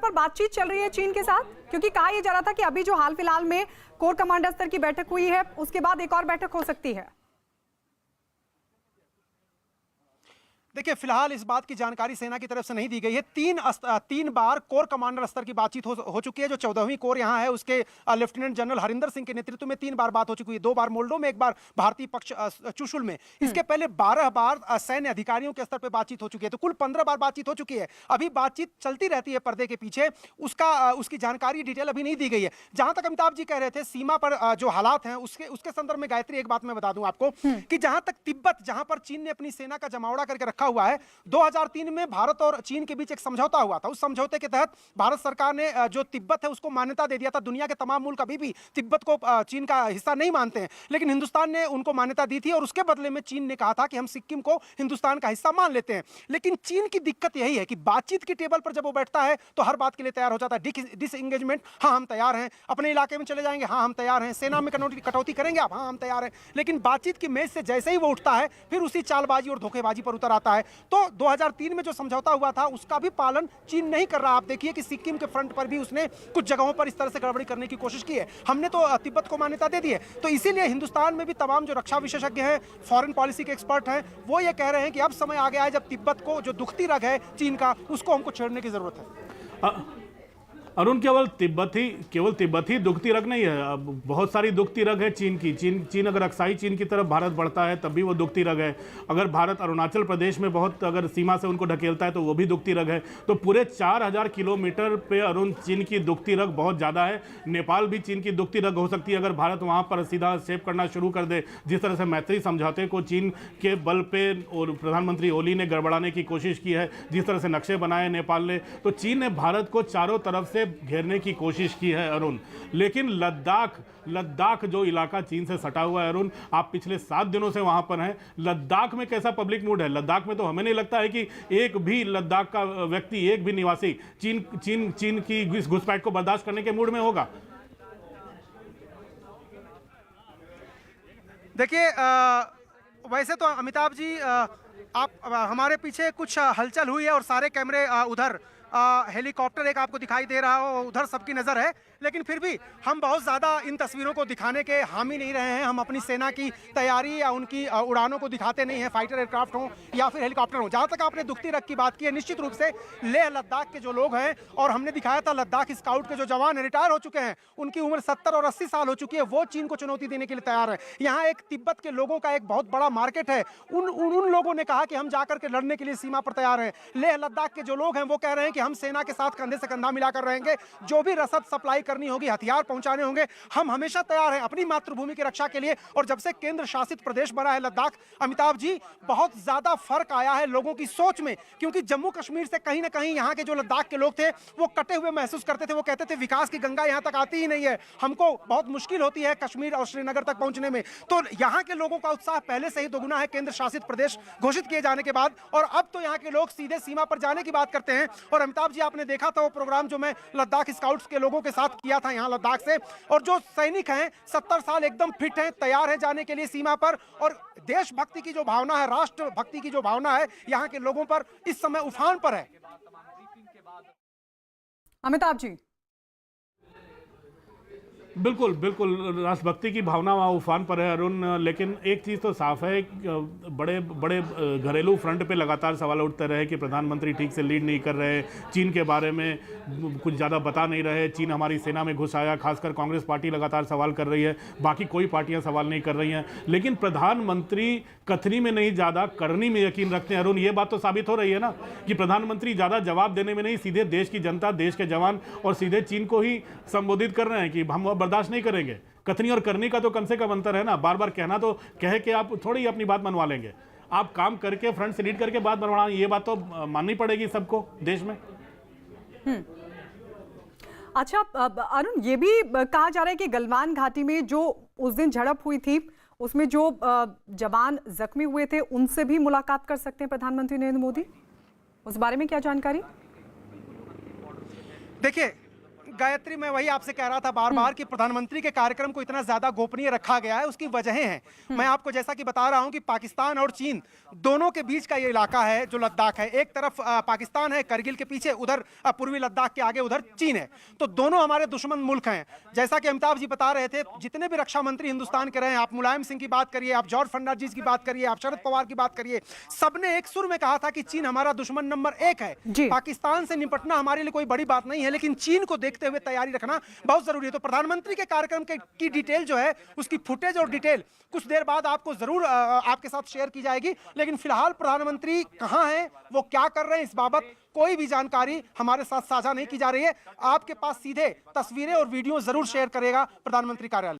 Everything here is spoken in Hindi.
पर बातचीत चल रही है चीन के साथ? क्योंकि कहा यह जा रहा था कि अभी जो हाल फिलहाल में कोर कमांडर स्तर की बैठक हुई है, उसके बाद एक और बैठक हो सकती है। देखिए, फिलहाल इस बात की जानकारी सेना की तरफ से नहीं दी गई है। तीन बार कोर कमांडर स्तर की बातचीत हो चुकी है। जो 14वीं कोर यहाँ है, उसके लेफ्टिनेंट जनरल हरिंदर सिंह के नेतृत्व में 3 बार बात हो चुकी है। 2 बार मोल्डो में, 1 बार भारतीय पक्ष चुशुल में। इसके पहले 12 बार सैन्य अधिकारियों के स्तर पर बातचीत हो चुकी है। तो कुल 15 बार बातचीत हो चुकी है। अभी बातचीत चलती रहती है पर्दे के पीछे, उसकी जानकारी डिटेल अभी नहीं दी गई है। जहां तक अमिताभ जी कह रहे थे सीमा पर जो हालात हैं उसके संदर्भ में, गायत्री एक बात मैं बता दूं आपको कि जहां तक तिब्बत, जहां पर चीन ने अपनी सेना का जमावड़ा करके रखा हुआ है, 2003 में भारत और चीन के बीच एक समझौता हुआ था। उस समझौते के तहत भारत सरकार ने जो तिब्बत है उसको मान्यता दे दिया था। दुनिया के तमाम मुल्क अभी भी तिब्बत को चीन का हिस्सा नहीं मानते हैं, लेकिन हिंदुस्तान ने उनको मान्यता दी थी और उसके बदले में चीन ने कहा था कि हम सिक्किम को हिंदुस्तान का हिस्सा मान लेते हैं। लेकिन चीन की दिक्कत यही है कि बातचीत की टेबल पर जब वो बैठता है तो हर बात के लिए तैयार हो जाता है। डिसएंगेजमेंट, हाँ हम तैयार हैं। अपने इलाके में चले जाएंगे, हाँ हम तैयार हैं। सेना में कटौती करेंगे आप, हाँ हम तैयार हैं। लेकिन बातचीत की मेज से जैसे ही वो उठता है, फिर उसी चालबाजी और धोखेबाजी पर उतर आता है। तो 2003 में जो समझौता हुआ था उसका भी पालन चीन नहीं कर रहा। आप देखिए कि सिक्किम के फ्रंट पर भी उसने कुछ जगहों पर इस तरह से गड़बड़ी करने की कोशिश की है। हमने तो तिब्बत को मान्यता दे दी है। तो इसीलिए हिंदुस्तान में भी तमाम जो रक्षा विशेषज्ञ हैं, फॉरेन पॉलिसी के एक्सपर्ट हैं, वो ये कह रहे हैं कि अब समय आ गया है जब तिब्बत को, जो दुखती रग है चीन का, उसको हमको छेड़ने की जरूरत है। अरुण, केवल तिब्बत ही दुखती रग नहीं है, अब बहुत सारी दुखती रग है चीन की। चीन अगर अक्साई चीन की तरफ भारत बढ़ता है तब भी वो दुखती रग है। अगर भारत अरुणाचल प्रदेश में बहुत अगर सीमा से उनको ढकेलता है तो वो भी दुखती रग है। तो पूरे 4000 किलोमीटर पे अरुण चीन की दुखती रग बहुत ज़्यादा है। नेपाल भी चीन की दुखती रग हो सकती है अगर भारत वहाँ पर सीधा स्टेप करना शुरू कर दे। जिस तरह से मैत्री समझौते को चीन के बल पे और प्रधानमंत्री ओली ने गड़बड़ाने की कोशिश की है, जिस तरह से नक्शे बनाए नेपाल ने, तो चीन ने भारत को चारों तरफ से घेरने की कोशिश की है अरुण। लेकिन लद्दाख जो इलाका चीन से सटा हुआ है अरुण, आप पिछले 7 दिनों से वहां पर हैं। लद्दाख में कैसा पब्लिक मूड है? लद्दाख में तो हमें नहीं लगता है कि एक भी लद्दाख का व्यक्ति, एक भी निवासी चीन की घुसपैठ को बर्दाश्त करने के मूड में होगा। देखिए, वैसे तो अमिताभ जी, आप हमारे पीछे कुछ हलचल हुई है और सारे कैमरे उधर, हेलीकॉप्टर एक आपको दिखाई दे रहा हो, उधर सबकी नज़र है। लेकिन फिर भी हम बहुत ज़्यादा इन तस्वीरों को दिखाने के हामी नहीं रहे हैं। हम अपनी सेना की तैयारी या उनकी उड़ानों को दिखाते नहीं हैं, फाइटर एयरक्राफ्ट हों या फिर हेलीकॉप्टर हों। जहाँ तक आपने दुखती रग की बात की है, निश्चित रूप से लेह लद्दाख के जो लोग हैं, और हमने दिखाया था लद्दाख स्काउट के जो जवान रिटायर हो चुके हैं, उनकी उम्र 70 और 80 साल हो चुकी है, वो चीन को चुनौती देने के लिए तैयार है। यहाँ एक तिब्बत के लोगों का एक बहुत बड़ा मार्केट है। उन लोगों ने कहा कि हम जाकर के लड़ने के लिए सीमा पर तैयार हैं। लेह लद्दाख के जो लोग हैं वो कह रहे हैं कि हम सेना के साथ कंधे से कंधा मिलाकर रहेंगे। जो भी रसद सप्लाई करनी होगी, हथियार पहुंचाने होंगे, हम हमेशा तैयार हैं अपनी मातृभूमि की रक्षा के लिए। और जब से केंद्र शासित प्रदेश बना है लद्दाख, अमिताभ जी, बहुत ज्यादा फर्क आया है लोगों की सोच में। क्योंकि जम्मू कश्मीर से कहीं ना कहीं यहाँ के जो लद्दाख के लोग थे वो कटे हुए महसूस करते थे। वो कहते थे विकास की गंगा यहाँ तक आती ही नहीं है, हमको बहुत मुश्किल होती है कश्मीर और श्रीनगर तक पहुंचने में। तो यहाँ के लोगों का उत्साह पहले से ही दोगुना है केंद्र शासित प्रदेश घोषित किए जाने के बाद। और अब तो यहाँ के लोग सीधे सीमा पर जाने की बात करते हैं। और अमिताभ जी, आपने देखा था वो प्रोग्राम जो मैं लद्दाख स्काउट्स के लोगों के साथ किया था यहाँ लद्दाख से, और जो सैनिक हैं 70 साल एकदम फिट हैं, तैयार हैं जाने के लिए सीमा पर। और देशभक्ति की जो भावना है, राष्ट्र भक्ति की जो भावना है, यहाँ के लोगों पर इस समय उफान पर है। अमिताभ जी, बिल्कुल राष्ट्रभक्ति की भावना वहाँ उफान पर है अरुण। लेकिन एक चीज़ तो साफ है, बड़े बड़े घरेलू फ्रंट पे लगातार सवाल उठते रहे कि प्रधानमंत्री ठीक से लीड नहीं कर रहे, चीन के बारे में कुछ ज़्यादा बता नहीं रहे, चीन हमारी सेना में घुस आया। खासकर कांग्रेस पार्टी लगातार सवाल कर रही है, बाकी कोई पार्टियां सवाल नहीं कर रही हैं। लेकिन प्रधानमंत्री कथनी में नहीं, ज़्यादा करनी में यकीन रखते हैं अरुण। ये बात तो साबित हो रही है ना कि प्रधानमंत्री ज़्यादा जवाब देने में नहीं, सीधे देश की जनता, देश के जवान और सीधे चीन को ही संबोधित कर रहे हैं कि हम बर्दाश्त नहीं करेंगे। कथनी और करनी का तो कम से कम अंतर है ना। बार बार कहना तो कह के आप थोड़ी अपनी बात मनवा लेंगे, आप काम करके फ्रंट से लीड करके बात बनवाना, ये बात तो माननी पड़ेगी सबको देश में। अच्छा अरुण, ये भी कहा जा रहा है कि गलवान घाटी में जो उस दिन झड़प हुई थी उसमें जो जवान जख्मी हुए थे उनसे भी मुलाकात कर सकते हैं प्रधानमंत्री नरेंद्र मोदी। उस बारे में क्या जानकारी? देखिए, गायत्री, मैं वही आपसे कह रहा था बार बार कि प्रधानमंत्री के कार्यक्रम को इतना ज्यादा गोपनीय रखा गया है, उसकी वजहें हैं। मैं आपको जैसा कि बता रहा हूं कि पाकिस्तान और चीन दोनों के बीच का ये इलाका है जो लद्दाख है। एक तरफ पाकिस्तान है करगिल के पीछे, उधर पूर्वी लद्दाख के आगे उधर चीन है। तो दोनों हमारे दुश्मन मुल्क हैं। जैसा कि अमिताभ जी बता रहे थे, जितने भी रक्षा मंत्री हिंदुस्तान के रहे हैं, आप मुलायम सिंह की बात करिए, आप जॉर्ज फर्नांडिस की बात करिए, आप शरद पवार की बात करिए, सबने एक सुर में कहा था कि चीन हमारा दुश्मन नंबर 1 है। पाकिस्तान से निपटना हमारे लिए कोई बड़ी बात नहीं है, लेकिन चीन को देखते हुए तैयारी रखना बहुत जरूरी है। तो प्रधानमंत्री के कार्यक्रम की डिटेल जो है, उसकी फुटेज और डिटेल कुछ देर बाद आपको जरूर आपके साथ शेयर की जाएगी। लेकिन फिलहाल प्रधानमंत्री कहां हैं, वो क्या कर रहे हैं, इस बाबत कोई भी जानकारी हमारे साथ साझा नहीं की जा रही है। आपके पास सीधे तस्वीरें और वीडियो जरूर शेयर करेगा प्रधानमंत्री कार्यालय।